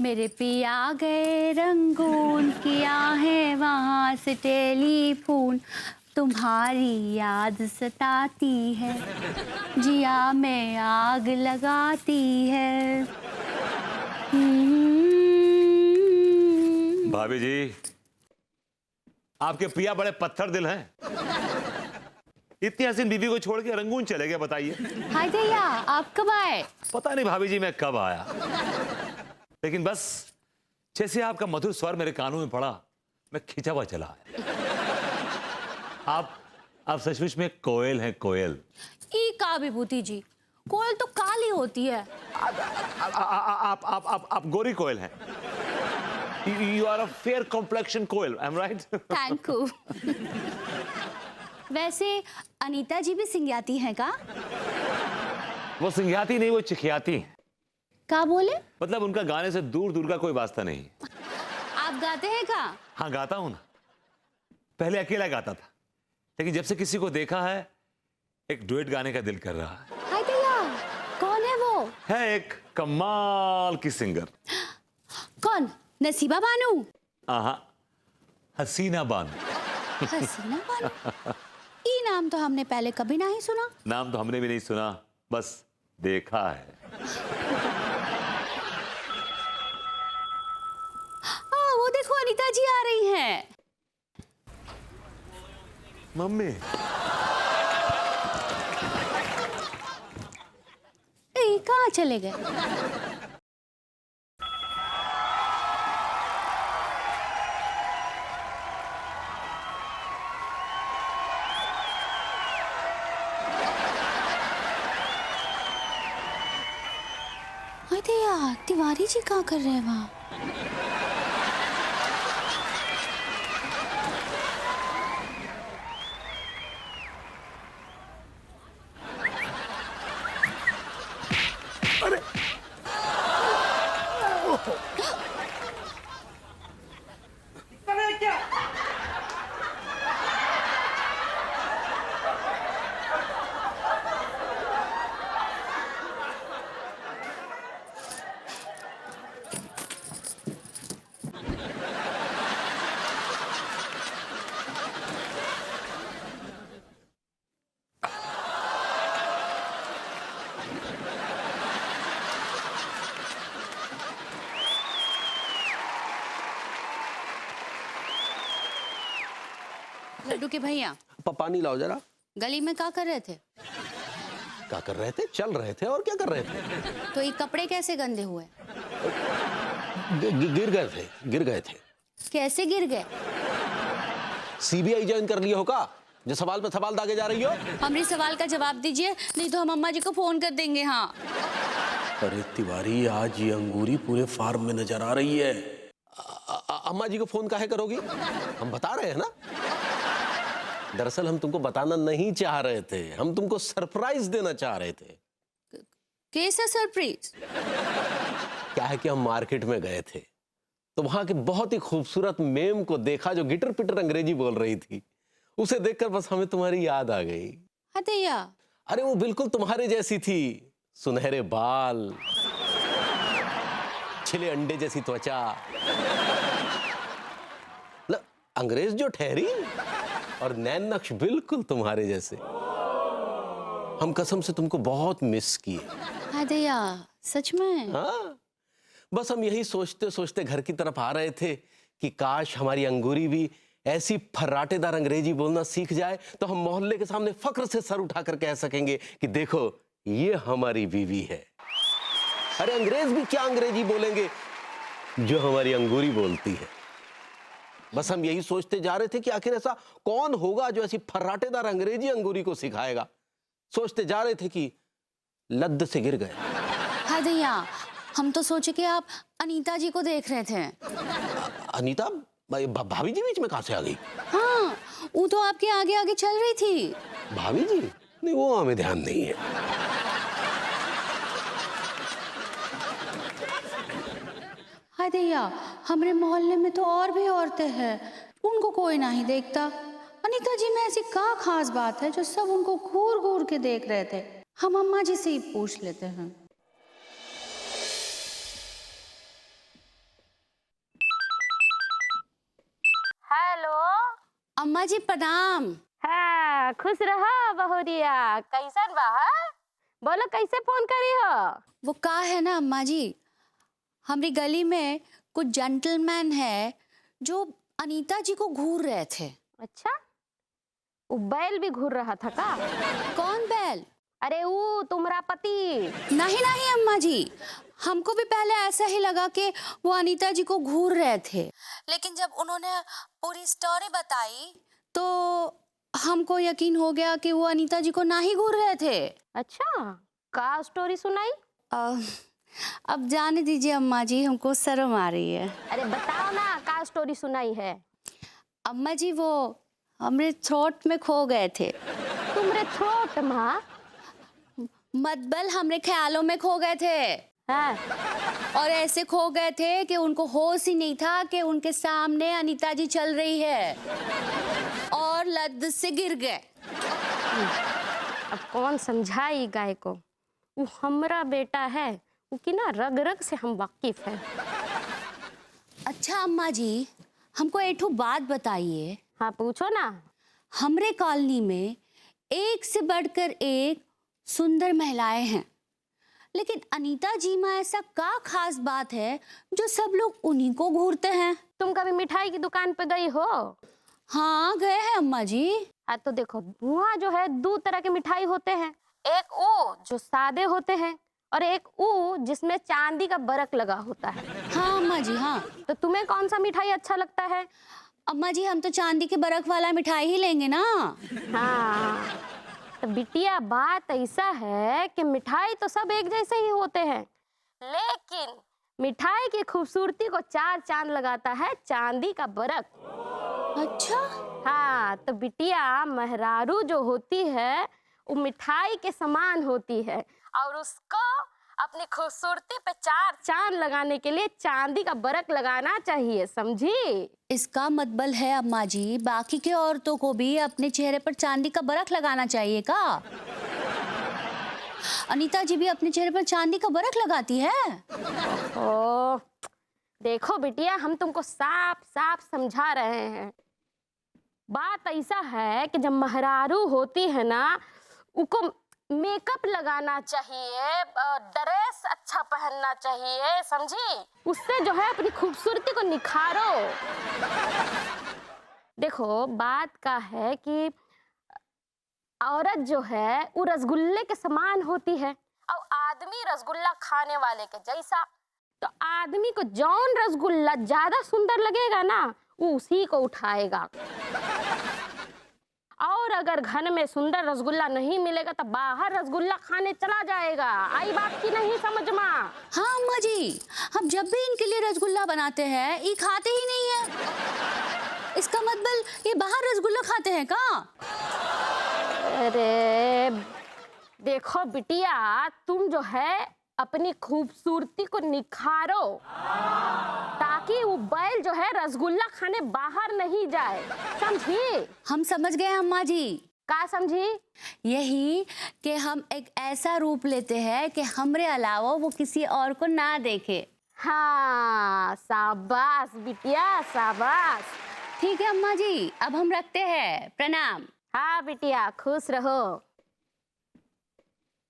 मेरे पिया गए रंगून, किया है वहाँ से टेलीफोन, तुम्हारी याद सताती है, जिया में आग लगाती है। भाभी जी, आपके पिया बड़े पत्थर दिल हैं। इतनी हसीन बीवी को छोड़ के रंगून चले गए, बताइए। हाय भैया, आप कब आए? पता नहीं भाभी जी मैं कब आया, लेकिन बस जैसे आपका मधुर स्वर मेरे कानों में पड़ा, मैं खिंचा हुआ चला आया। आप सचमुच में कोयल हैं, कोयल। ई का विभूति जी, कोयल तो काली होती है। आप गोरी कोयल हैं। You are a fair complexion Koyal, am I right? Thank you. वैसे अनीता जी भी सिंगियाती हैं का? वो सिंघियाती नहीं, वो चिखियाती हैं। का बोले? मतलब उनका गाने से दूर दूर का कोई वास्ता नहीं। आप गाते हैं का? हाँ गाता हूं ना। पहले अकेला गाता था, लेकिन जब से किसी को देखा है, एक डुएट गाने का दिल कर रहा है। हाय भैया, कौन है वो? है एक कमाल की सिंगर। कौन? नसीबा बानू? आहा, हसीना बानू। हसीना बानू? ई नाम तो हमने पहले कभी नहीं सुना। नाम तो हमने भी नहीं सुना, बस देखा है। वो देखो अनीता जी आ रही हैं। मम्मी। कहाँ चले गए? अरे यार, तिवारी जी क्या कर रहे हैं वहाँ? अरे क्या? लड्डू के भैया, पानी लाओ जरा। गली में क्या कर रहे थे? क्या कर रहे थे? चल रहे थे, और क्या कर रहे थे? तो ये कपड़े कैसे गंदे हुए? गिर गए थे। कैसे गिर गए? सीबीआई ज्वाइन कर लिया होगा, जो सवाल पे सवाल दागे जा रही हो। हमारी सवाल का जवाब दीजिए, नहीं तो हम अम्मा जी को फोन कर देंगे। हाँ। अरे तिवारी, आज ये अंगूरी पूरे फार्म में नजर आ रही है। अम्मा जी को फोन काहे करोगी? हम बता रहे हैं ना। दरअसल हम तुमको बताना नहीं चाह रहे थे, हम तुमको सरप्राइज देना चाह रहे थे। कैसा सरप्राइज? क्या है कि हम मार्केट में गए थे, तो वहां के बहुत ही खूबसूरत मेम को देखा, जो गिटर पिटर अंग्रेजी बोल रही थी। उसे देखकर बस हमें तुम्हारी याद आ गई। हदैया। अरे वो बिल्कुल तुम्हारे जैसी थी, सुनहरे बाल, छिले अंडे जैसी त्वचा, अंग्रेज जो ठहरी, और नैन नक्श बिल्कुल तुम्हारे जैसे। हम कसम से तुमको बहुत मिस किए। हदैया, सच में? हाँ, बस हम यही सोचते सोचते घर की तरफ आ रहे थे कि काश हमारी अंगूरी भी ऐसी फर्राटेदार अंग्रेजी बोलना सीख जाए, तो हम मोहल्ले के सामने फक्र से सर उठाकर कह सकेंगे कि देखो, ये हमारी बीवी है। अरे अंग्रेज भी क्या अंग्रेजी बोलेंगे जो हमारी अंगूरी बोलती है। बस हम यही सोचते जा रहे थे कि आखिर ऐसा कौन होगा जो ऐसी फर्राटेदार अंग्रेजी अंगूरी को सिखाएगा। सोचते जा रहे थे कि लद्द से गिर गए। हदैया, हम तो सोचे कि आप अनीता जी को देख रहे थे। अनीता? भाभी जी बीच में कहां से आ गई? हाँ, वो तो आपके आगे आगे चल रही थी। भाभी जी? नहीं, वो हमें ध्यान नहीं है। हदैया, हमारे मोहल्ले में तो और भी औरतें हैं, उनको कोई नहीं देखता। अनीता जी में ऐसी क्या खास बात है जो सब उनको घूर घूर के देख रहे थे? हम अम्मा जी से ही पूछ लेते हैं। अम्मा जी प्रणाम। हाँ, खुश रहो बहुरिया। कैसन बा हा? बोलो कैसे फोन करी हो? वो का है ना अम्मा जी, हमारी गली में कुछ जेंटलमैन है जो अनीता जी को घूर रहे थे। अच्छा, वो बैल भी घूर रहा था का? कौन बैल? अरे वो तुम्हारा पति। नहीं नहीं अम्मा जी, हमको भी पहले ऐसा ही लगा कि वो अनीता जी को घूर रहे थे, लेकिन जब उन्होंने पूरी स्टोरी बताई तो हमको यकीन हो गया कि वो अनीता जी को ना ही घूर रहे थे। अच्छा, का स्टोरी सुनाई? अब जाने दीजिए अम्मा जी, हमको शर्म आ रही है। अरे बताओ ना, का स्टोरी सुनाई है? अम्मा जी वो हमरे थ्रोट में खो गए थे। तुम्हारे थ्रोट माँ? मतबल हमरे ख्यालों में खो गए थे। हाँ। और ऐसे खो गए थे कि उनको होश ही नहीं था कि उनके सामने अनीता जी चल रही है और लद से गिर गए। अब कौन समझाई गाय को? वो हमरा बेटा है, वो की ना रग रग से हम वाकिफ है। अच्छा अम्मा जी, हमको एठो बात बताइए। हाँ पूछो ना। हमरे कॉलोनी में एक से बढ़कर एक सुंदर महिलाएं हैं, लेकिन अनीता जी में ऐसा का खास बात है जो सब लोग उन्हीं को घूरते हैं? तुम कभी मिठाई की दुकान पे गई हो? हाँ गए हैं अम्मा जी। हाँ तो देखो, वहाँ जो है दो तरह के मिठाई होते हैं। एक वो जो सादे होते हैं और एक वो जिसमें चांदी का बरक लगा होता है। हाँ अम्मा जी हाँ। तो तुम्हें कौन सा मिठाई अच्छा लगता है? अम्मा जी हम तो चांदी के बरक वाला मिठाई ही लेंगे ना। हाँ तो बिटिया, बात ऐसा है कि मिठाई तो सब एक जैसे ही होते हैं, लेकिन मिठाई की खूबसूरती को चार चांद लगाता है चांदी का बरक। अच्छा। हाँ तो बिटिया, मेहरारू जो होती है वो मिठाई के समान होती है और उसको अपनी खूबसूरती पे चार चांद लगाने के लिए चांदी का बरक लगाना चाहिए, समझी? इसका मतलब है अम्मा जी, बाकी के औरतों को भी अपने चेहरे पर चांदी का बरक लगाना चाहिए का? अनीता जी भी अपने चेहरे पर चांदी का बरक लगाती है? ओ देखो बिटिया, हम तुमको साफ साफ समझा रहे हैं। बात ऐसा है कि जब मेहरारू होती है ना, उनको मेकअप लगाना चाहिए, ड्रेस अच्छा पहनना चाहिए, समझी? उससे जो है अपनी खूबसूरती को निखारो। देखो बात का है कि औरत जो है वो रसगुल्ले के समान होती है और आदमी रसगुल्ला खाने वाले के जैसा। तो आदमी को जौन रसगुल्ला ज्यादा सुंदर लगेगा ना, वो उसी को उठाएगा। और अगर घर में सुंदर रसगुल्ला नहीं मिलेगा तो बाहर रसगुल्ला खाने चला जाएगा। आई बात की नहीं समझ में? हाँ अम्मा जी, हम जब भी इनके लिए रसगुल्ला बनाते हैं ये खाते ही नहीं है। इसका मतलब ये बाहर रसगुल्ला खाते हैं का? अरे देखो बिटिया, तुम जो है अपनी खूबसूरती को निखारो ताकि वो बैल जो है रसगुल्ला खाने बाहर नहीं जाए, समझी? हम समझ गए अम्मा जी। का समझी? यही कि हम एक ऐसा रूप लेते हैं कि हमरे अलावा वो किसी और को ना देखे। हाँ शाबाश बिटिया, शाबाश। ठीक है अम्मा जी, अब हम रखते हैं। प्रणाम। हाँ बिटिया, खुश रहो।